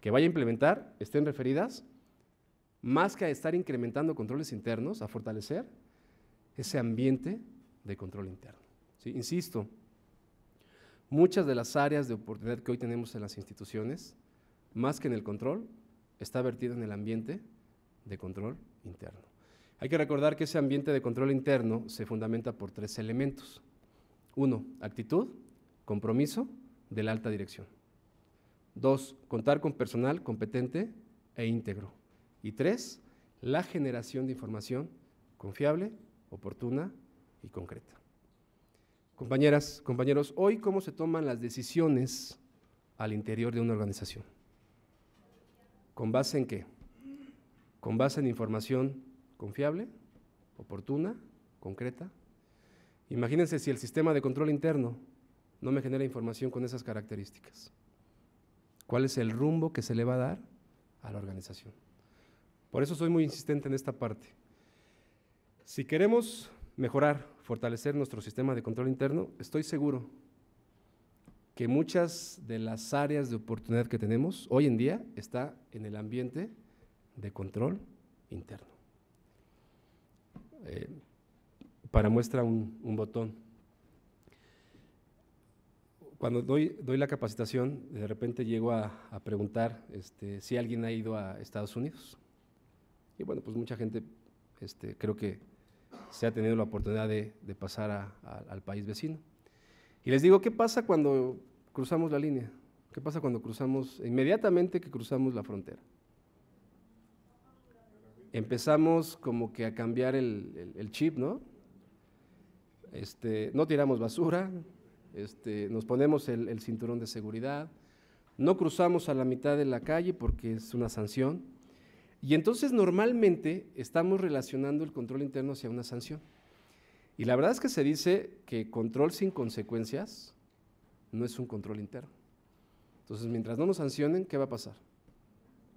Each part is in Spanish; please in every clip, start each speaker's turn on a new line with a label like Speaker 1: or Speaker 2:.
Speaker 1: que vaya a implementar estén referidas más que a estar incrementando controles internos, a fortalecer ese ambiente de control interno. ¿Sí? Insisto, muchas de las áreas de oportunidad que hoy tenemos en las instituciones, más que en el control, está vertido en el ambiente de control interno. Hay que recordar que ese ambiente de control interno se fundamenta por 3 elementos. 1, actitud, compromiso de la alta dirección. 2, contar con personal competente e íntegro. Y 3, la generación de información confiable, oportuna y concreta. Compañeras, compañeros, hoy, ¿cómo se toman las decisiones al interior de una organización? ¿Con base en qué? Con base en información confiable, oportuna, concreta. Imagínense si el sistema de control interno no me genera información con esas características. ¿Cuál es el rumbo que se le va a dar a la organización? Por eso soy muy insistente en esta parte. Si queremos mejorar, fortalecer nuestro sistema de control interno, estoy seguro que muchas de las áreas de oportunidad que tenemos hoy en día está en el ambiente de control interno. Para muestra un botón. Cuando doy la capacitación, de repente llego a preguntar si alguien ha ido a Estados Unidos. Y bueno, pues mucha gente creo que se ha tenido la oportunidad de pasar al país vecino. Y les digo, ¿qué pasa cuando cruzamos la línea? ¿Qué pasa cuando cruzamos, inmediatamente que cruzamos la frontera? Empezamos como que a cambiar el chip, ¿no? No tiramos basura, nos ponemos el cinturón de seguridad, no cruzamos a la mitad de la calle porque es una sanción, y entonces normalmente estamos relacionando el control interno hacia una sanción. Y la verdad es que se dice que control sin consecuencias no es un control interno. Entonces, mientras no nos sancionen, ¿qué va a pasar?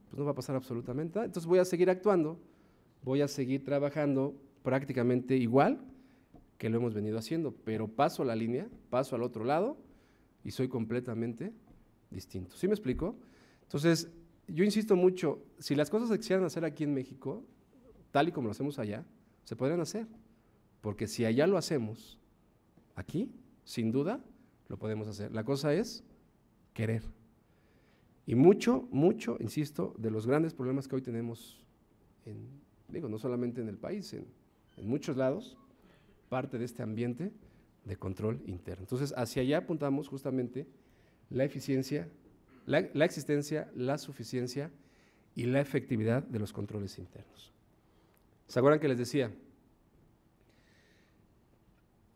Speaker 1: Pues no va a pasar absolutamente nada. Entonces voy a seguir actuando, voy a seguir trabajando prácticamente igual que lo hemos venido haciendo, pero paso la línea, paso al otro lado y soy completamente distinto. ¿Sí me explico? Entonces, yo insisto mucho, si las cosas se quisieran hacer aquí en México, tal y como lo hacemos allá, se podrían hacer, porque si allá lo hacemos, aquí, sin duda, lo podemos hacer. La cosa es querer. Y mucho, insisto, de los grandes problemas que hoy tenemos, no solamente en el país, en muchos lados, parte de este ambiente de control interno. Entonces, hacia allá apuntamos justamente la eficiencia, la existencia, la suficiencia y la efectividad de los controles internos. ¿Se acuerdan que les decía?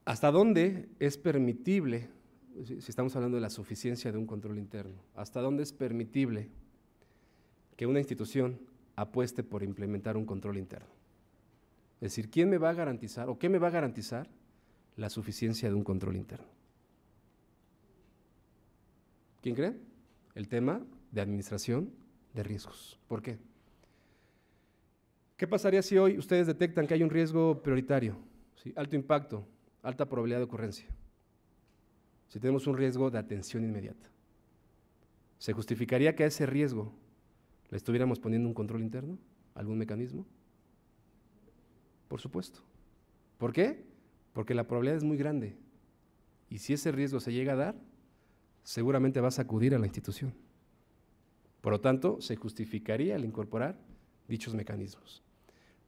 Speaker 1: ¿Hasta dónde es permitible, si estamos hablando de la suficiencia de un control interno, hasta dónde es permitible que una institución apueste por implementar un control interno? Es decir, ¿quién me va a garantizar o qué me va a garantizar la suficiencia de un control interno? ¿Quién cree? El tema de administración de riesgos. ¿Por qué? ¿Qué pasaría si hoy ustedes detectan que hay un riesgo prioritario? ¿Sí? Alto impacto, alta probabilidad de ocurrencia. Si tenemos un riesgo de atención inmediata, ¿se justificaría que a ese riesgo le estuviéramos poniendo un control interno? ¿Algún mecanismo? Por supuesto. ¿Por qué? Porque la probabilidad es muy grande. Y si ese riesgo se llega a dar, seguramente va a sacudir a la institución. Por lo tanto, se justificaría el incorporar dichos mecanismos.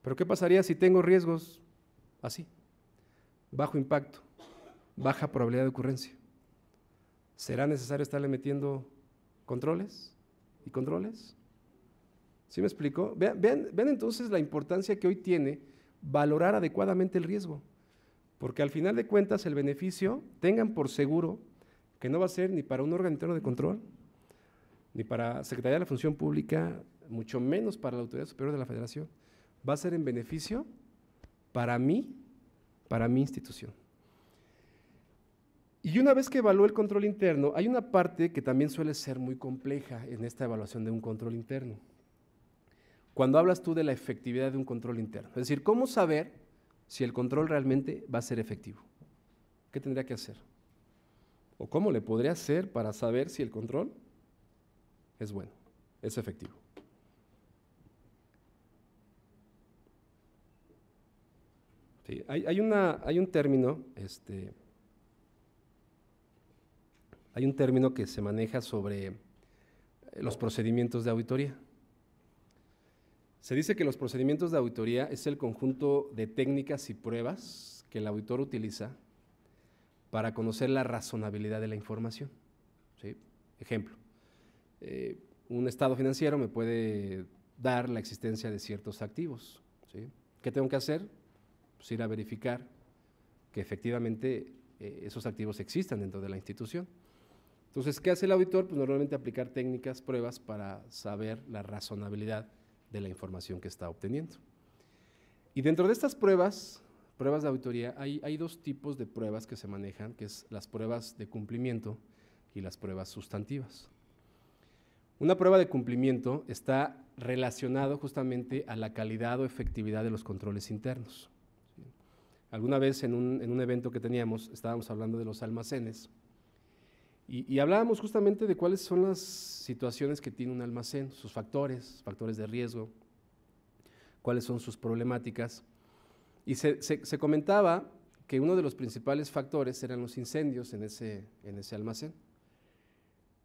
Speaker 1: Pero ¿qué pasaría si tengo riesgos así? Bajo impacto, baja probabilidad de ocurrencia. ¿Será necesario estarle metiendo controles y controles? ¿Sí me explico? Vean entonces la importancia que hoy tiene valorar adecuadamente el riesgo, porque al final de cuentas el beneficio, tengan por seguro que no va a ser ni para un órgano interno de control, ni para Secretaría de la Función Pública, mucho menos para la Autoridad Superior de la Federación, va a ser en beneficio para mi institución. Y una vez que evalúo el control interno, hay una parte que también suele ser muy compleja en esta evaluación de un control interno. Cuando hablas tú de la efectividad de un control interno, es decir, ¿cómo saber si el control realmente va a ser efectivo? ¿Qué tendría que hacer? ¿O cómo le podría hacer para saber si el control es bueno? es efectivo. Sí, hay un término, hay un término que se maneja sobre los procedimientos de auditoría. Se dice que los procedimientos de auditoría es el conjunto de técnicas y pruebas que el auditor utiliza para conocer la razonabilidad de la información. ¿Sí? Ejemplo, un estado financiero me puede dar la existencia de ciertos activos. ¿Sí? ¿Qué tengo que hacer? Pues ir a verificar que efectivamente esos activos existan dentro de la institución. Entonces, ¿qué hace el auditor? Pues normalmente aplicar técnicas, pruebas para saber la razonabilidad de la información que está obteniendo. Y dentro de estas pruebas de auditoría, hay dos tipos de pruebas que se manejan, que es las pruebas de cumplimiento y las pruebas sustantivas. Una prueba de cumplimiento está relacionado justamente a la calidad o efectividad de los controles internos. ¿Sí? Alguna vez en un evento que teníamos, estábamos hablando de los almacenes, y hablábamos justamente de cuáles son las situaciones que tiene un almacén, sus factores de riesgo, cuáles son sus problemáticas. Y se comentaba que uno de los principales factores eran los incendios en ese almacén.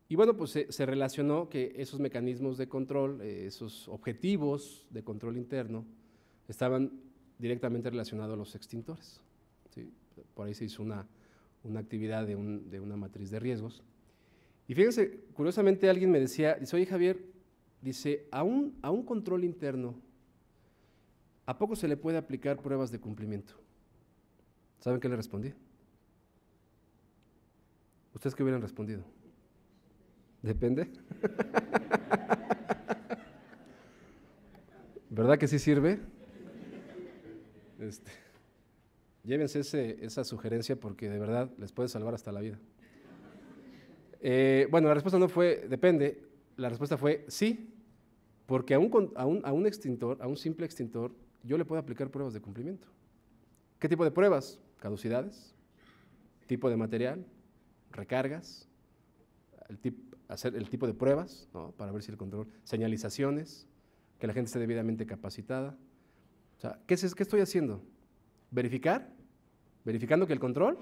Speaker 1: Y bueno, pues se relacionó que esos mecanismos de control, esos objetivos de control interno, estaban directamente relacionados a los extintores. ¿Sí? Por ahí se hizo una actividad de una matriz de riesgos. Y fíjense, curiosamente alguien me decía, dice, oye Javier, dice, a un control interno, ¿a poco se le puede aplicar pruebas de cumplimiento? ¿Saben qué le respondí? ¿Ustedes qué hubieran respondido? ¿Depende? ¿Verdad que sí sirve? Llévense esa sugerencia porque de verdad les puede salvar hasta la vida. Bueno, la respuesta no fue depende, la respuesta fue sí, porque a un extintor, a un simple extintor, yo le puedo aplicar pruebas de cumplimiento. ¿Qué tipo de pruebas? Caducidades, tipo de material, recargas, hacer el tipo de pruebas, ¿no? Para ver si el control, señalizaciones, que la gente esté debidamente capacitada. O sea, ¿qué estoy haciendo? Verificando que el control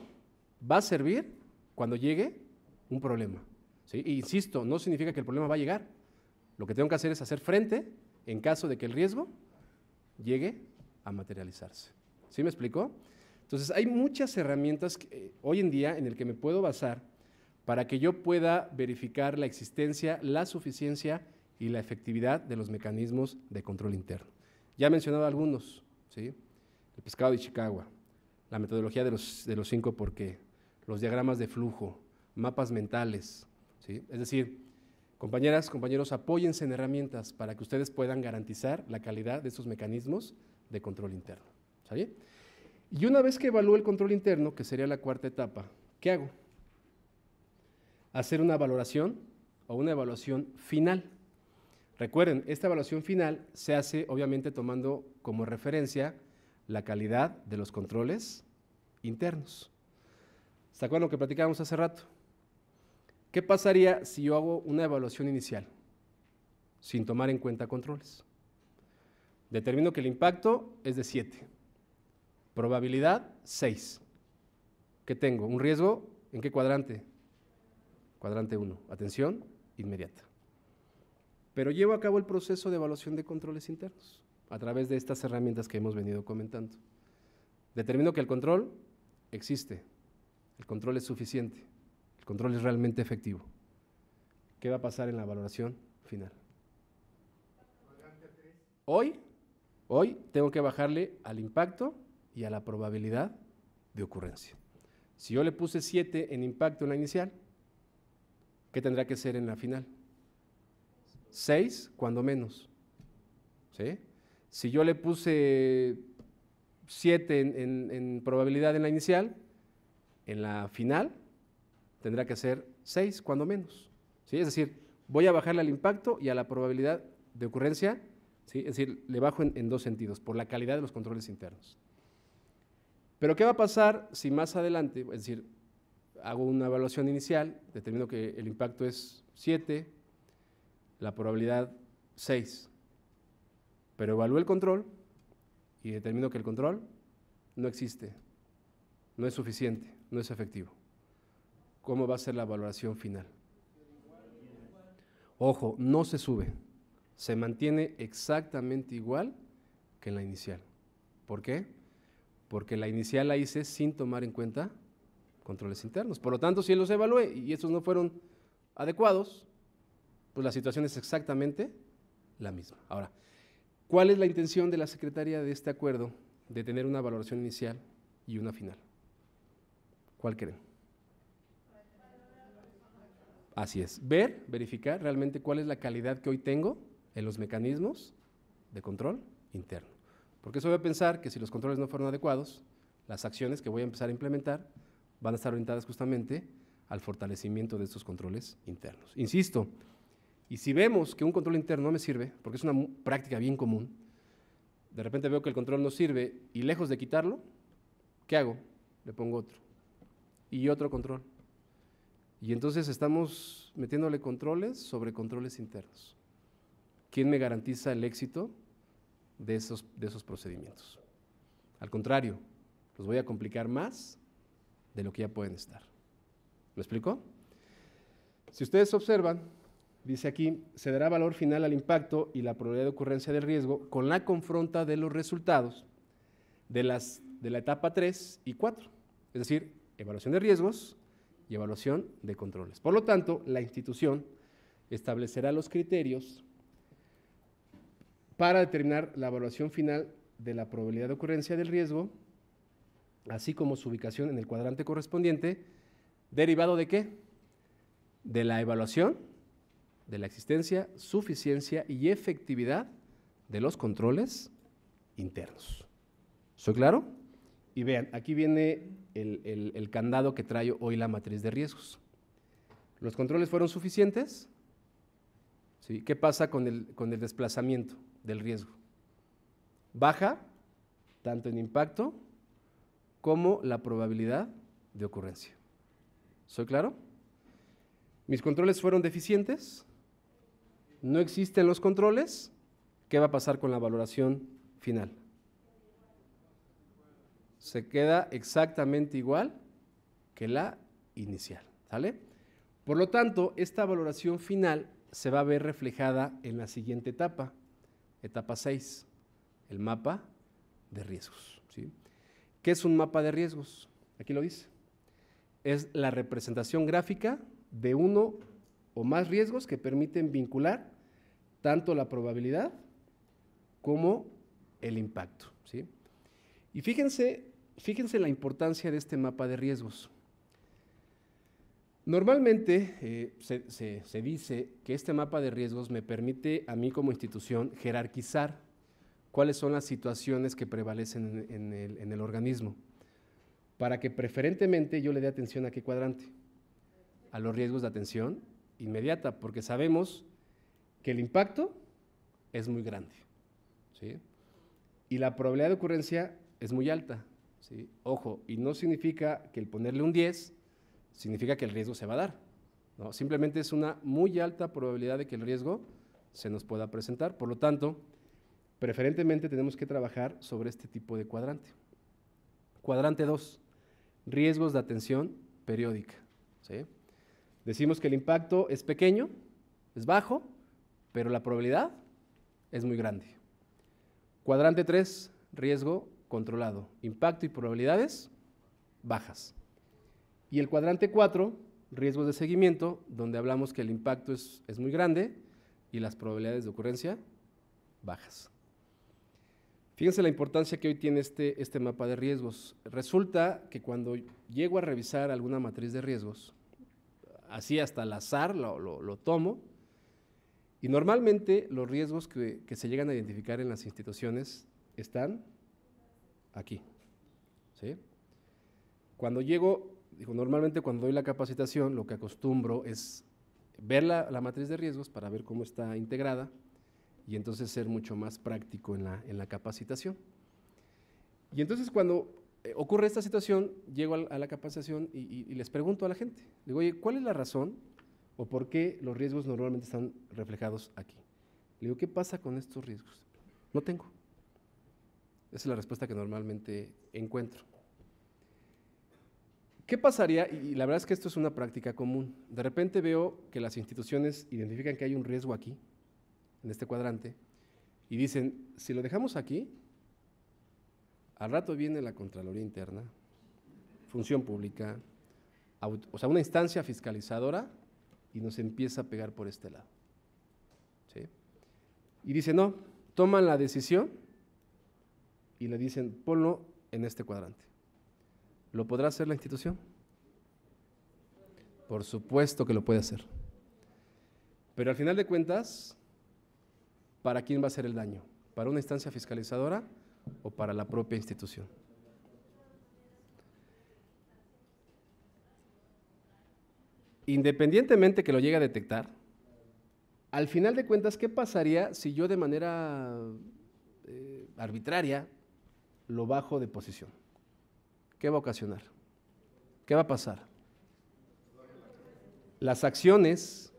Speaker 1: va a servir cuando llegue un problema. ¿Sí? E insisto, no significa que el problema va a llegar. Lo que tengo que hacer es hacer frente en caso de que el riesgo llegue a materializarse. ¿Sí me explicó? Entonces, hay muchas herramientas hoy en día en las que me puedo basar para que yo pueda verificar la existencia, la suficiencia y la efectividad de los mecanismos de control interno. Ya he mencionado algunos, ¿sí? El pescado de Ishikawa, la metodología de los 5 por qué, los diagramas de flujo, mapas mentales, ¿sí? Es decir, compañeras, compañeros, apóyense en herramientas para que ustedes puedan garantizar la calidad de esos mecanismos de control interno. ¿Sí? Y una vez que evalúe el control interno, que sería la cuarta etapa, ¿qué hago? Hacer una valoración o una evaluación final. Recuerden, esta evaluación final se hace obviamente tomando como referencia la calidad de los controles internos. ¿Se acuerdan lo que platicábamos hace rato? ¿Qué pasaría si yo hago una evaluación inicial sin tomar en cuenta controles? Determino que el impacto es de 7, probabilidad 6. ¿Qué tengo? ¿Un riesgo? ¿En qué cuadrante? Cuadrante 1, atención inmediata. Pero llevo a cabo el proceso de evaluación de controles internos a través de estas herramientas que hemos venido comentando. Determino que el control existe, el control es suficiente, el control es realmente efectivo. ¿Qué va a pasar en la valoración final? Hoy tengo que bajarle al impacto y a la probabilidad de ocurrencia. Si yo le puse 7 en impacto en la inicial, ¿qué tendrá que ser en la final? 6, cuando menos. ¿Sí? Si yo le puse 7 en probabilidad en la inicial, en la final tendrá que ser 6, cuando menos. ¿Sí? Es decir, voy a bajarle al impacto y a la probabilidad de ocurrencia, ¿sí? Es decir, le bajo en dos sentidos, por la calidad de los controles internos. Pero ¿qué va a pasar si más adelante, es decir, hago una evaluación inicial, determino que el impacto es 7, la probabilidad 6, pero evalúo el control y determino que el control no existe, no es suficiente, no es efectivo. ¿Cómo va a ser la valoración final? Ojo, no se sube, se mantiene exactamente igual que en la inicial. ¿Por qué? Porque la inicial la hice sin tomar en cuenta controles internos. Por lo tanto, si los evalué y estos no fueron adecuados, pues la situación es exactamente la misma. Ahora, ¿cuál es la intención de la secretaria de este acuerdo de tener una valoración inicial y una final? ¿Cuál creen? Así es, verificar realmente cuál es la calidad que hoy tengo en los mecanismos de control interno. Porque eso voy a pensar que si los controles no fueron adecuados, las acciones que voy a empezar a implementar van a estar orientadas justamente al fortalecimiento de estos controles internos. Insisto, y si vemos que un control interno no me sirve, porque es una práctica bien común, de repente veo que el control no sirve y lejos de quitarlo, ¿qué hago? Le pongo otro y otro control. Y entonces estamos metiéndole controles sobre controles internos. ¿Quién me garantiza el éxito de esos procedimientos? Al contrario, los voy a complicar más de lo que ya pueden estar. ¿Me explico? Si ustedes observan, dice aquí, se dará valor final al impacto y la probabilidad de ocurrencia del riesgo con la confronta de los resultados de la etapa 3 y 4, es decir, evaluación de riesgos y evaluación de controles. Por lo tanto, la institución establecerá los criterios para determinar la evaluación final de la probabilidad de ocurrencia del riesgo, así como su ubicación en el cuadrante correspondiente, derivado ¿de qué? De la evaluación de la existencia, suficiencia y efectividad de los controles internos. ¿Soy claro? Y vean, aquí viene el candado que trae hoy la matriz de riesgos. ¿Los controles fueron suficientes? ¿Sí? ¿Qué pasa con el desplazamiento del riesgo? Baja tanto en impacto como la probabilidad de ocurrencia. ¿Soy claro? ¿Mis controles fueron deficientes? ¿No existen los controles? ¿Qué va a pasar con la valoración final? Se queda exactamente igual que la inicial, ¿sale? Por lo tanto, esta valoración final se va a ver reflejada en la siguiente etapa, etapa 6, el mapa de riesgos, ¿sí? ¿Qué es un mapa de riesgos? Aquí lo dice. Es la representación gráfica de uno o más riesgos que permiten vincular tanto la probabilidad como el impacto, ¿sí? Y fíjense la importancia de este mapa de riesgos. Normalmente se dice que este mapa de riesgos me permite a mí como institución jerarquizar cuáles son las situaciones que prevalecen en el organismo, para que preferentemente yo le dé atención a qué cuadrante, a los riesgos de atención inmediata, porque sabemos que el impacto es muy grande, ¿sí? Y la probabilidad de ocurrencia es muy alta, ¿sí? Ojo, y no significa que el ponerle un 10 significa que el riesgo se va a dar, ¿no? Simplemente es una muy alta probabilidad de que el riesgo se nos pueda presentar. Por lo tanto, preferentemente tenemos que trabajar sobre este tipo de cuadrante. Cuadrante 2, riesgos de atención periódica, ¿sí? Decimos que el impacto es pequeño, es bajo, pero la probabilidad es muy grande. Cuadrante 3, riesgo controlado, impacto y probabilidades bajas. Y el cuadrante 4, riesgos de seguimiento, donde hablamos que el impacto es muy grande y las probabilidades de ocurrencia bajas. Fíjense la importancia que hoy tiene este mapa de riesgos. Resulta que cuando llego a revisar alguna matriz de riesgos, así hasta al azar lo tomo, y normalmente los riesgos que se llegan a identificar en las instituciones están aquí, ¿sí? Cuando llego, normalmente cuando doy la capacitación, lo que acostumbro es ver la matriz de riesgos para ver cómo está integrada y entonces ser mucho más práctico en la capacitación. Y entonces cuando ocurre esta situación, llego a la capacitación y les pregunto a la gente, digo, oye, ¿cuál es la razón ¿O por qué los riesgos normalmente están reflejados aquí? Le digo, ¿qué pasa con estos riesgos? No tengo. Esa es la respuesta que normalmente encuentro. ¿Qué pasaría? Y la verdad es que esto es una práctica común. De repente veo que las instituciones identifican que hay un riesgo aquí, en este cuadrante, y dicen, si lo dejamos aquí, al rato viene la Contraloría Interna, Función Pública, o sea, una instancia fiscalizadora, y nos empieza a pegar por este lado. ¿Sí? Y dice, no, toman la decisión y le dicen, ponlo en este cuadrante. ¿Lo podrá hacer la institución? Por supuesto que lo puede hacer. Pero al final de cuentas, ¿para quién va a ser el daño? ¿Para una instancia fiscalizadora o para la propia institución? Independientemente que lo llegue a detectar, al final de cuentas, ¿qué pasaría si yo de manera arbitraria lo bajo de posición? ¿Qué va a ocasionar? ¿Qué va a pasar? Las acciones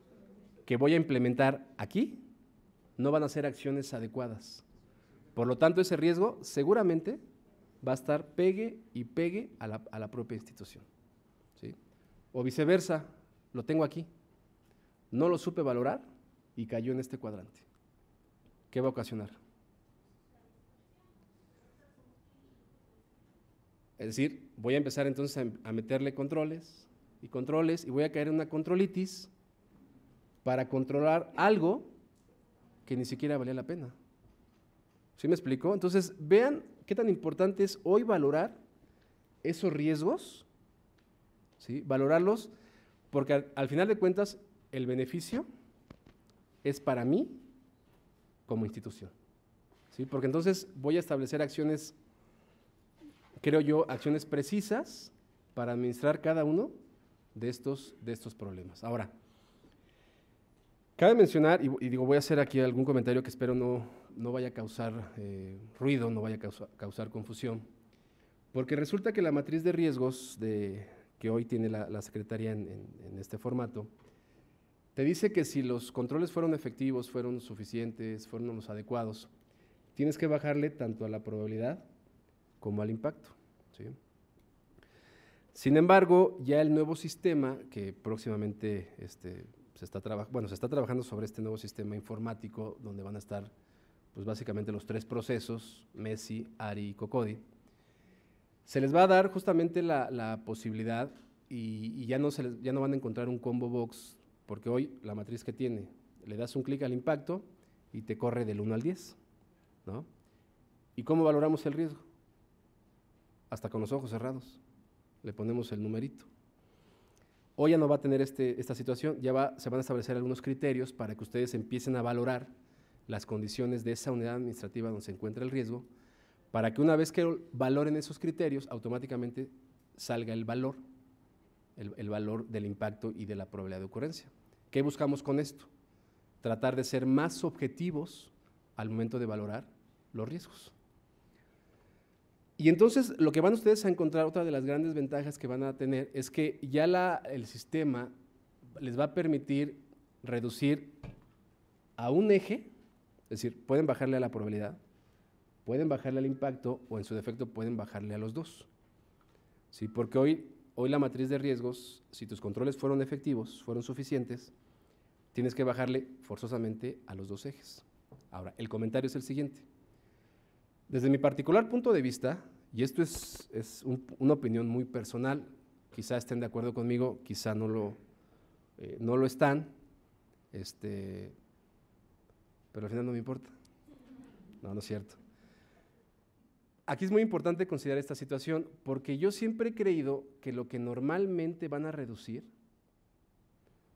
Speaker 1: que voy a implementar aquí no van a ser acciones adecuadas. Por lo tanto, ese riesgo seguramente va a estar pegue y pegue a la propia institución. ¿Sí? O viceversa, lo tengo aquí, no lo supe valorar y cayó en este cuadrante. ¿Qué va a ocasionar? Es decir, voy a empezar entonces a meterle controles y voy a caer en una controlitis para controlar algo que ni siquiera valía la pena. ¿Sí me explico? Entonces, vean qué tan importante es hoy valorar esos riesgos, ¿sí? Valorarlos, porque al final de cuentas el beneficio es para mí como institución, ¿sí? Porque entonces voy a establecer acciones, creo yo, acciones precisas para administrar cada uno de estos problemas. Ahora, cabe mencionar, y digo, voy a hacer aquí algún comentario que espero no vaya a causar ruido, no vaya a causar confusión, porque resulta que la matriz de riesgos que hoy tiene la Secretaría en este formato, te dice que si los controles fueron efectivos, fueron suficientes, fueron los adecuados, tienes que bajarle tanto a la probabilidad como al impacto, ¿sí? Sin embargo, ya el nuevo sistema, que próximamente se está trabajando sobre este nuevo sistema informático, donde van a estar pues básicamente los 3 procesos, MESI, ARI y COCODI, se les va a dar justamente la posibilidad y ya no van a encontrar un combo box, porque hoy la matriz que tiene, le das un clic al impacto y te corre del 1 al 10, ¿no? ¿Y cómo valoramos el riesgo? Hasta con los ojos cerrados, le ponemos el numerito. Hoy ya no va a tener esta situación, se van a establecer algunos criterios para que ustedes empiecen a valorar las condiciones de esa unidad administrativa donde se encuentra el riesgo, para que una vez que valoren esos criterios, automáticamente salga el valor del impacto y de la probabilidad de ocurrencia. ¿Qué buscamos con esto? Tratar de ser más objetivos al momento de valorar los riesgos. Y entonces lo que van ustedes a encontrar, otra de las grandes ventajas que van a tener, es que ya el sistema les va a permitir reducir a un eje, es decir, pueden bajarle a la probabilidad, pueden bajarle al impacto o en su defecto pueden bajarle a los dos. ¿Sí? Porque hoy la matriz de riesgos, si tus controles fueron efectivos, fueron suficientes, tienes que bajarle forzosamente a los dos ejes. Ahora, el comentario es el siguiente. Desde mi particular punto de vista, y esto es una opinión muy personal, quizá estén de acuerdo conmigo, quizá no lo están, pero al final no me importa. No es cierto. Aquí es muy importante considerar esta situación porque yo siempre he creído que lo que normalmente van a reducir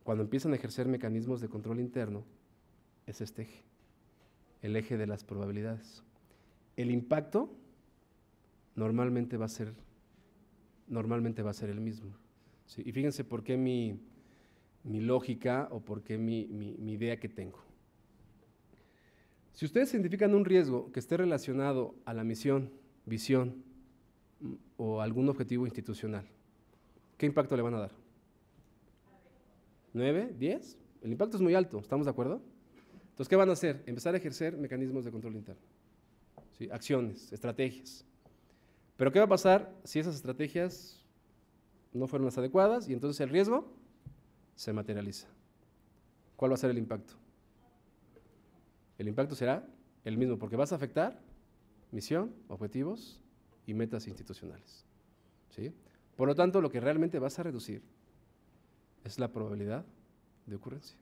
Speaker 1: cuando empiezan a ejercer mecanismos de control interno es este eje, el eje de las probabilidades. El impacto normalmente va a ser el mismo. ¿Sí? Y fíjense por qué mi lógica o por qué mi idea que tengo. Si ustedes identifican un riesgo que esté relacionado a la misión, visión o algún objetivo institucional, ¿qué impacto le van a dar? 9, 10. El impacto es muy alto, ¿estamos de acuerdo? Entonces, ¿qué van a hacer? Empezar a ejercer mecanismos de control interno. ¿Sí? Acciones, estrategias. Pero ¿qué va a pasar si esas estrategias no fueron las adecuadas y entonces el riesgo se materializa? ¿Cuál va a ser el impacto? El impacto será el mismo, porque vas a afectar misión, objetivos y metas institucionales. ¿Sí? Por lo tanto, lo que realmente vas a reducir es la probabilidad de ocurrencia.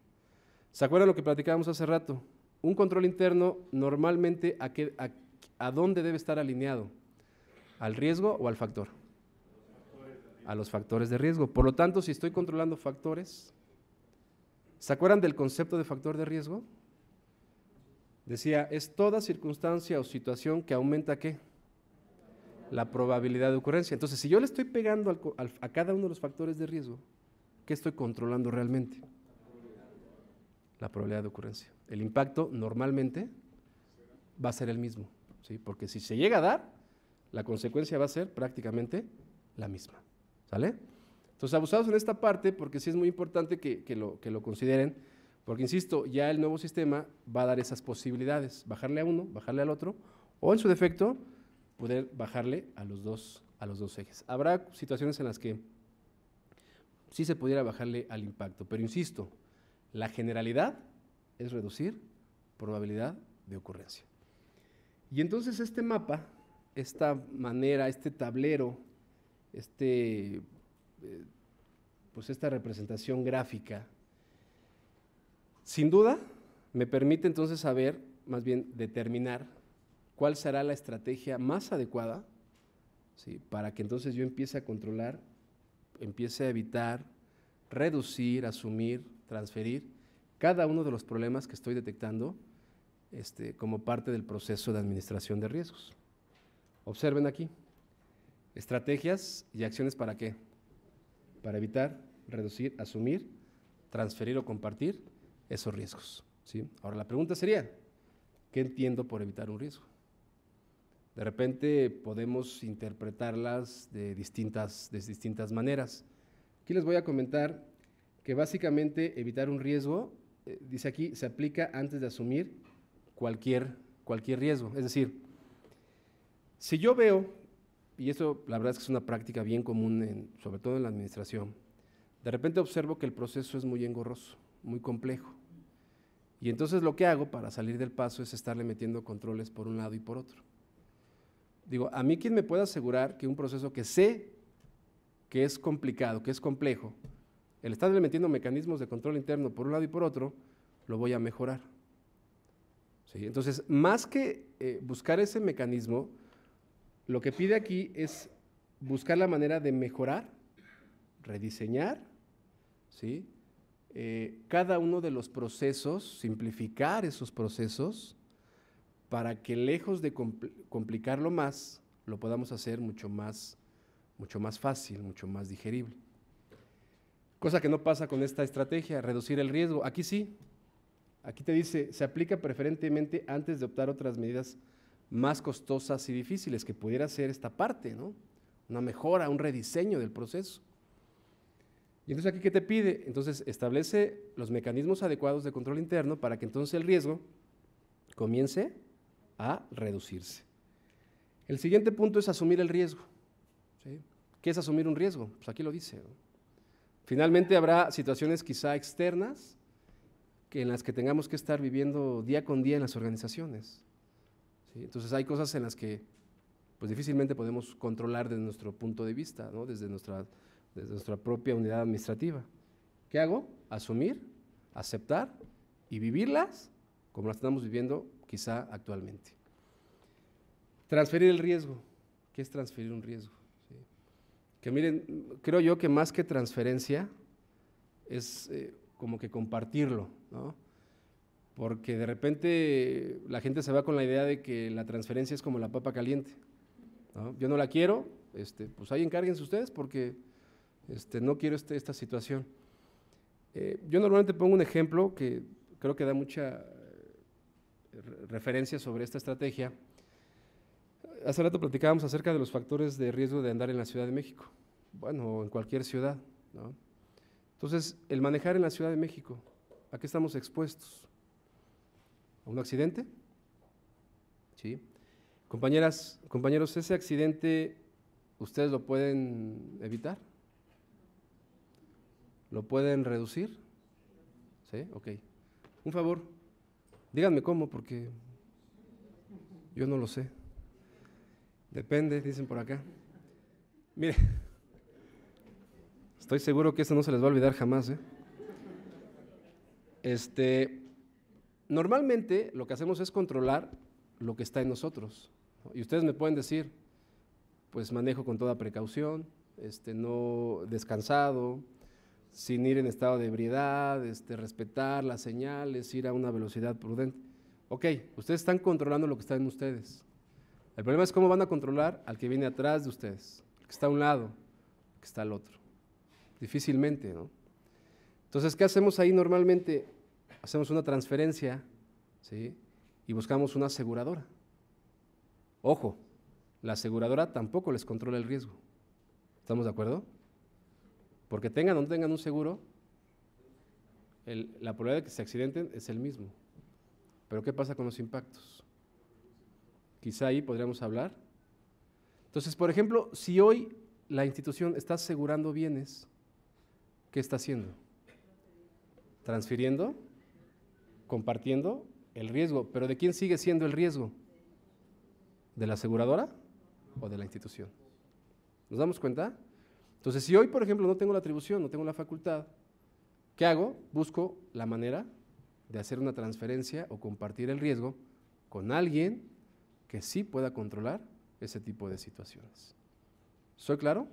Speaker 1: ¿Se acuerdan lo que platicábamos hace rato? Un control interno normalmente ¿a dónde debe estar alineado? ¿Al riesgo o al factor? A los factores de riesgo. Por lo tanto, si estoy controlando factores, ¿se acuerdan del concepto de factor de riesgo? Decía, es toda circunstancia o situación que aumenta ¿qué? La probabilidad de ocurrencia. Entonces, si yo le estoy pegando a cada uno de los factores de riesgo, ¿qué estoy controlando realmente? La probabilidad de ocurrencia. El impacto normalmente va a ser el mismo, ¿sí? Porque si se llega a dar, la consecuencia va a ser prácticamente la misma. ¿Sale? Entonces, abusados en esta parte, porque sí es muy importante que lo consideren, porque insisto, ya el nuevo sistema va a dar esas posibilidades, bajarle a uno, bajarle al otro, o en su defecto, poder bajarle a los dos ejes. Habrá situaciones en las que sí se pudiera bajarle al impacto, pero insisto, la generalidad es reducir probabilidad de ocurrencia. Y entonces este mapa, esta manera, este tablero, pues esta representación gráfica, sin duda me permite entonces saber, más bien determinar cuál será la estrategia más adecuada, ¿sí? Para que entonces yo empiece a controlar, empiece a evitar, reducir, asumir, transferir cada uno de los problemas que estoy detectando como parte del proceso de administración de riesgos. Observen aquí, estrategias y acciones ¿para qué? Para evitar, reducir, asumir, transferir o compartir esos riesgos, ¿sí? Ahora la pregunta sería, ¿qué entiendo por evitar un riesgo? De repente podemos interpretarlas de distintas maneras. Aquí les voy a comentar que básicamente evitar un riesgo, dice aquí, se aplica antes de asumir cualquier riesgo. Es decir, si yo veo, y eso la verdad es que es una práctica bien común, sobre todo en la administración, de repente observo que el proceso es muy engorroso, muy complejo. Y entonces lo que hago para salir del paso es estarle metiendo controles por un lado y por otro. Digo, a mí, ¿quién me puede asegurar que un proceso que sé que es complicado, que es complejo, el estarle metiendo mecanismos de control interno por un lado y por otro, lo voy a mejorar? ¿Sí? Entonces, más que buscar ese mecanismo, lo que pide aquí es buscar la manera de mejorar, rediseñar, ¿sí? Cada uno de los procesos, simplificar esos procesos, para que lejos de complicarlo más, lo podamos hacer mucho más fácil, mucho más digerible. Cosa que no pasa con esta estrategia, reducir el riesgo. Aquí sí, aquí te dice, se aplica preferentemente antes de optar otras medidas más costosas y difíciles, que pudiera ser esta parte, ¿no? Una mejora, un rediseño del proceso. Y entonces aquí, ¿qué te pide? Entonces establece los mecanismos adecuados de control interno para que entonces el riesgo comience a reducirse. El siguiente punto es asumir el riesgo, ¿sí? ¿Qué es asumir un riesgo? Pues aquí lo dice, ¿no? Finalmente habrá situaciones quizá externas en las que tengamos que estar viviendo día con día en las organizaciones, ¿sí? Entonces hay cosas en las que pues difícilmente podemos controlar desde nuestro punto de vista, ¿no? Desde nuestra propia unidad administrativa. ¿Qué hago? Asumir, aceptar y vivirlas como las estamos viviendo quizá actualmente. Transferir el riesgo. ¿Qué es transferir un riesgo? ¿Sí? Que miren, creo yo que más que transferencia es como que compartirlo, ¿no? Porque de repente la gente se va con la idea de que la transferencia es como la papa caliente, ¿no? Yo no la quiero, pues ahí encárguense ustedes porque no quiero esta situación. Yo normalmente pongo un ejemplo que creo que da mucha referencia sobre esta estrategia. Hace rato platicábamos acerca de los factores de riesgo de andar en la Ciudad de México, bueno, o en cualquier ciudad, ¿no? Entonces, el manejar en la Ciudad de México, ¿a qué estamos expuestos? ¿A un accidente? ¿Sí? Compañeras, compañeros, ¿ese accidente ustedes lo pueden evitar? ¿Lo pueden reducir? ¿Sí? Ok. Un favor, díganme cómo, porque yo no lo sé. Depende, dicen por acá. Mire, estoy seguro que esto no se les va a olvidar jamás, ¿eh? Normalmente lo que hacemos es controlar lo que está en nosotros, ¿no? Y ustedes me pueden decir, pues manejo con toda precaución, no descansado, sin ir en estado de ebriedad, respetar las señales, ir a una velocidad prudente. Ok, ustedes están controlando lo que está en ustedes. El problema es cómo van a controlar al que viene atrás de ustedes, el que está a un lado, el que está al otro. Difícilmente, ¿no? Entonces, ¿qué hacemos ahí normalmente? Hacemos una transferencia, ¿sí? Y buscamos una aseguradora. Ojo, la aseguradora tampoco les controla el riesgo. ¿Estamos de acuerdo? Porque tengan o no tengan un seguro, la probabilidad de que se accidenten es el mismo. Pero ¿qué pasa con los impactos? Quizá ahí podríamos hablar. Entonces, por ejemplo, si hoy la institución está asegurando bienes, ¿qué está haciendo? Transfiriendo, compartiendo el riesgo. ¿Pero de quién sigue siendo el riesgo? ¿De la aseguradora o de la institución? ¿Nos damos cuenta? Entonces, si hoy, por ejemplo, no tengo la atribución, no tengo la facultad, ¿qué hago? Busco la manera de hacer una transferencia o compartir el riesgo con alguien que sí pueda controlar ese tipo de situaciones. ¿Soy claro?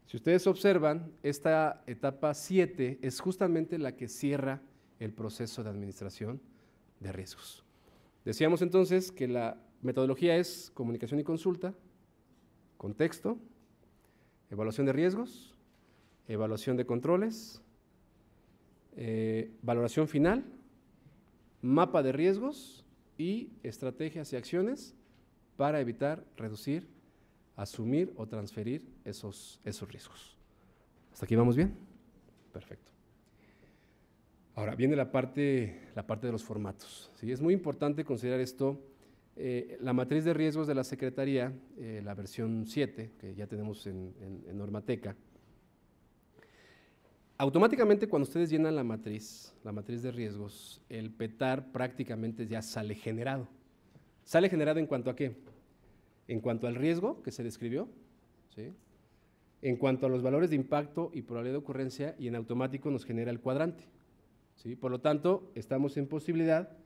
Speaker 1: Si ustedes observan, esta etapa 7 es justamente la que cierra el proceso de administración de riesgos. Decíamos entonces que la metodología es comunicación y consulta, contexto, evaluación de riesgos, evaluación de controles, valoración final, mapa de riesgos y estrategias y acciones para evitar, reducir, asumir o transferir esos riesgos. ¿Hasta aquí vamos bien? Perfecto. Ahora viene la parte de los formatos, ¿sí? Es muy importante considerar esto. La matriz de riesgos de la Secretaría, la versión 7, que ya tenemos en Normateca, automáticamente cuando ustedes llenan la matriz de riesgos, el PETAR prácticamente ya sale generado. ¿Sale generado en cuanto a qué? En cuanto al riesgo que se describió, ¿sí? En cuanto a los valores de impacto y probabilidad de ocurrencia, y en automático nos genera el cuadrante, ¿sí? Por lo tanto, estamos en posibilidad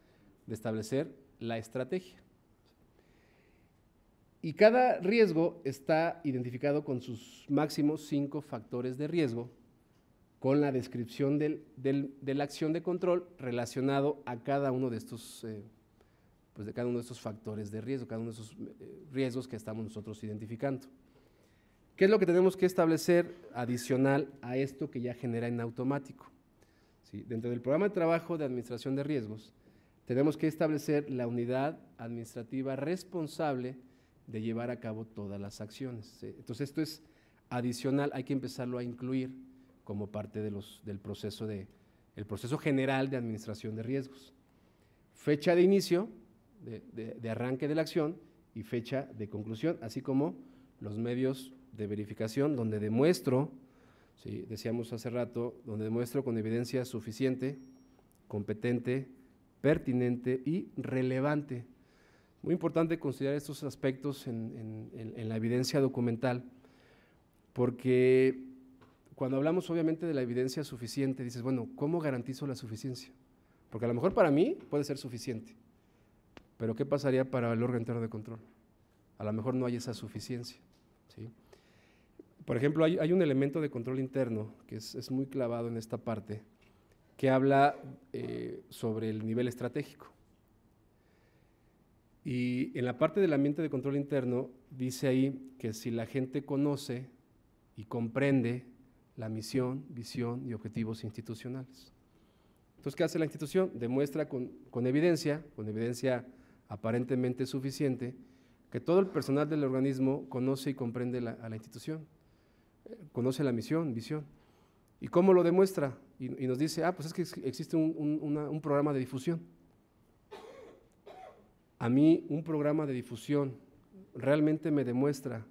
Speaker 1: de establecer la estrategia. Y cada riesgo está identificado con sus máximos 5 factores de riesgo, con la descripción de la acción de control relacionado a cada uno de estos, factores de riesgo, cada uno de esos riesgos que estamos nosotros identificando. ¿Qué es lo que tenemos que establecer adicional a esto que ya genera en automático? ¿Sí? Dentro del programa de trabajo de administración de riesgos, tenemos que establecer la unidad administrativa responsable de llevar a cabo todas las acciones, ¿sí? Entonces, esto es adicional, hay que empezarlo a incluir como parte del proceso el proceso general de administración de riesgos. Fecha de inicio, de arranque de la acción y fecha de conclusión, así como los medios de verificación donde demuestro, ¿sí? Decíamos hace rato, donde demuestro con evidencia suficiente, competente, pertinente y relevante. Muy importante considerar estos aspectos en la evidencia documental, porque cuando hablamos obviamente de la evidencia suficiente, dices, bueno, ¿cómo garantizo la suficiencia? Porque a lo mejor para mí puede ser suficiente, pero ¿qué pasaría para el órgano interno de control? A lo mejor no hay esa suficiencia, ¿sí? Por ejemplo, hay un elemento de control interno que es muy clavado en esta parte, que habla sobre el nivel estratégico. Y en la parte del ambiente de control interno dice ahí que si la gente conoce y comprende la misión, visión y objetivos institucionales. Entonces, ¿qué hace la institución? Demuestra con evidencia aparentemente suficiente, que todo el personal del organismo conoce y comprende a la institución, conoce la misión, visión. ¿Y cómo lo demuestra? Y nos dice, pues es que existe un programa de difusión. A mí un programa de difusión realmente me demuestra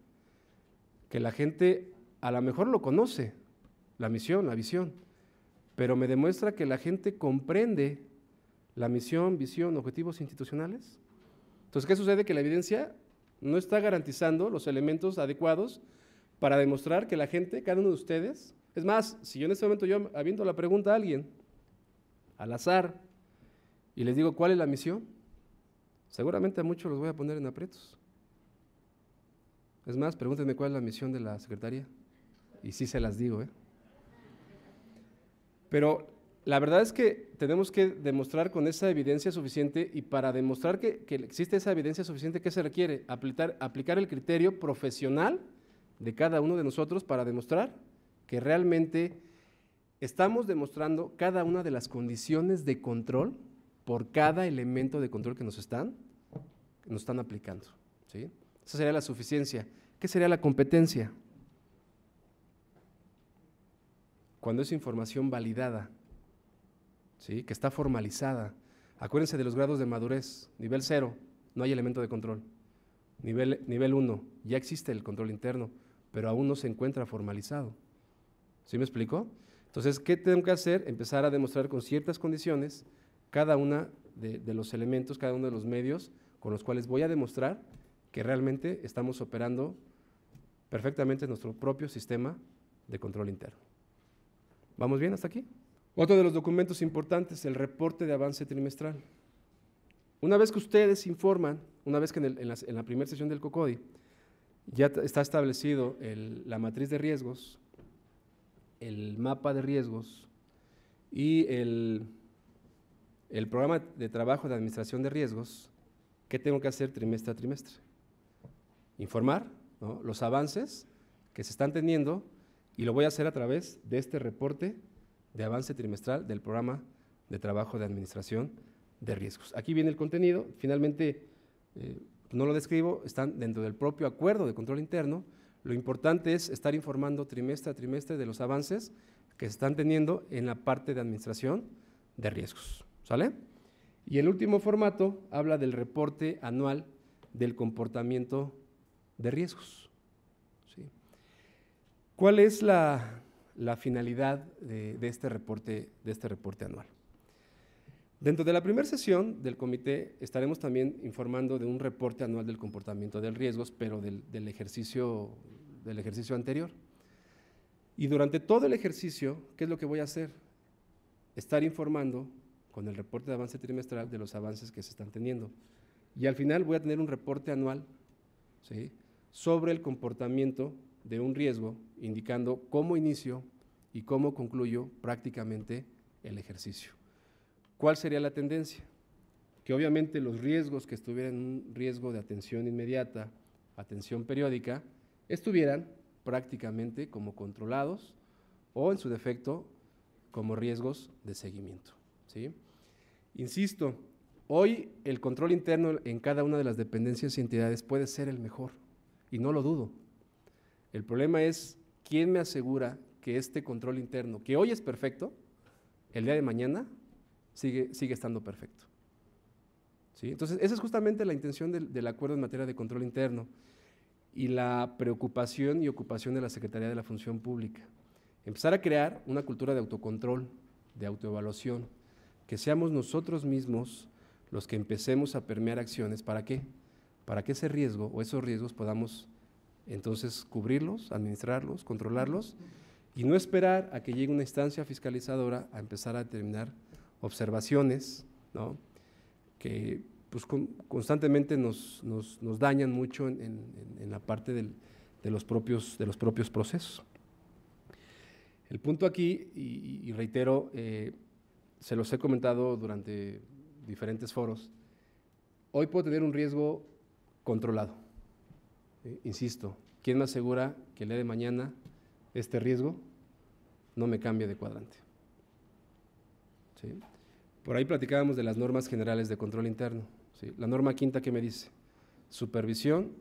Speaker 1: que la gente a lo mejor lo conoce, la misión, la visión, pero me demuestra que la gente comprende la misión, visión, objetivos institucionales. Entonces, ¿qué sucede? Que la evidencia no está garantizando los elementos adecuados para demostrar que la gente, cada uno de ustedes, es más, si yo en este momento yo aviento la pregunta a alguien, al azar, y les digo, ¿cuál es la misión? Seguramente a muchos los voy a poner en aprietos. Es más, pregúntenme cuál es la misión de la secretaría, y sí se las digo, Pero la verdad es que tenemos que demostrar con esa evidencia suficiente, y para demostrar que existe esa evidencia suficiente, ¿qué se requiere? Aplicar el criterio profesional de cada uno de nosotros para demostrar que realmente estamos demostrando cada una de las condiciones de control por cada elemento de control que nos están aplicando, ¿sí? Esa sería la suficiencia. ¿Qué sería la competencia? Cuando es información validada, ¿sí? Que está formalizada. Acuérdense de los grados de madurez. Nivel 0, no hay elemento de control. Nivel 1, ya existe el control interno, pero aún no se encuentra formalizado. ¿Sí me explico? Entonces, ¿qué tengo que hacer? Empezar a demostrar con ciertas condiciones cada una de los elementos, cada uno de los medios con los cuales voy a demostrar que realmente estamos operando perfectamente nuestro propio sistema de control interno. ¿Vamos bien hasta aquí? Otro de los documentos importantes, el reporte de avance trimestral. Una vez que ustedes informan, una vez que en la primera sesión del COCODI ya está establecido la matriz de riesgos, el mapa de riesgos y el programa de trabajo de administración de riesgos, ¿qué tengo que hacer trimestre a trimestre? Informar, ¿no?, los avances que se están teniendo, y lo voy a hacer a través de este reporte de avance trimestral del programa de trabajo de administración de riesgos. Aquí viene el contenido, finalmente no lo describo, están dentro del propio acuerdo de control interno. Lo importante es estar informando trimestre a trimestre de los avances que se están teniendo en la parte de administración de riesgos, ¿sale? Y el último formato habla del reporte anual del comportamiento de riesgos, ¿sí? ¿Cuál es la finalidad de este reporte anual? Dentro de la primera sesión del comité estaremos también informando de un reporte anual del comportamiento de riesgos, pero del ejercicio anterior. Y durante todo el ejercicio, ¿qué es lo que voy a hacer? Estar informando con el reporte de avance trimestral de los avances que se están teniendo. Y al final voy a tener un reporte anual, ¿sí?, sobre el comportamiento de un riesgo, indicando cómo inicio y cómo concluyo prácticamente el ejercicio. ¿Cuál sería la tendencia? Que obviamente los riesgos que estuvieran en un riesgo de atención inmediata, atención periódica, estuvieran prácticamente como controlados o, en su defecto, como riesgos de seguimiento, ¿sí? Insisto, hoy el control interno en cada una de las dependencias y entidades puede ser el mejor, y no lo dudo. El problema es, ¿quién me asegura que este control interno, que hoy es perfecto, el día de mañana sigue estando perfecto? ¿Sí? Entonces, esa es justamente la intención del acuerdo en materia de control interno y la preocupación y ocupación de la Secretaría de la Función Pública. Empezar a crear una cultura de autocontrol, de autoevaluación, que seamos nosotros mismos los que empecemos a permear acciones. ¿Para qué? Para que ese riesgo o esos riesgos podamos entonces cubrirlos, administrarlos, controlarlos, y no esperar a que llegue una instancia fiscalizadora a empezar a determinar observaciones, ¿no?, que pues, constantemente nos dañan mucho en la parte de los propios procesos. El punto aquí, y reitero, se los he comentado durante diferentes foros, hoy puedo tener un riesgo controlado. Insisto, ¿quién me asegura que el día de mañana este riesgo no me cambie de cuadrante? ¿Sí? Por ahí platicábamos de las normas generales de control interno, ¿sí? La norma quinta, ¿qué me dice? Supervisión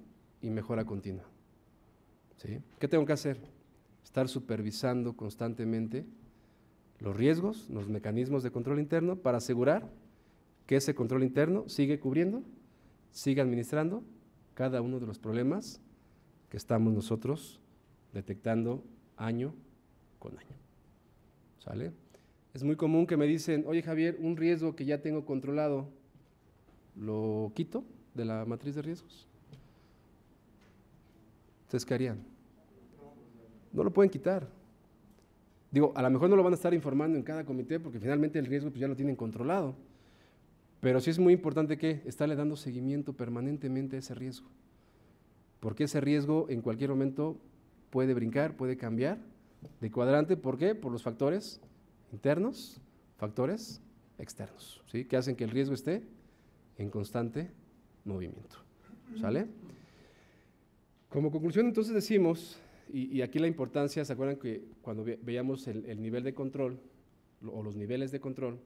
Speaker 1: y mejora continua, ¿sí? ¿Qué tengo que hacer? Estar supervisando constantemente los riesgos, los mecanismos de control interno para asegurar que ese control interno sigue cubriendo, sigue administrando cada uno de los problemas que estamos nosotros detectando año con año. ¿Sale? Es muy común que me dicen, oye Javier, un riesgo que ya tengo controlado, ¿lo quito de la matriz de riesgos? ¿Ustedes qué harían? No lo pueden quitar. Digo, a lo mejor no lo van a estar informando en cada comité porque finalmente el riesgo pues, ya lo tienen controlado. Pero sí es muy importante que estarle dando seguimiento permanentemente a ese riesgo. Porque ese riesgo en cualquier momento puede brincar, puede cambiar de cuadrante. ¿Por qué? Por los factores internos, factores externos, ¿sí? Que hacen que el riesgo esté en constante movimiento. ¿Sale? Como conclusión entonces decimos, y aquí la importancia, ¿se acuerdan que cuando veíamos el nivel de control o los niveles de control,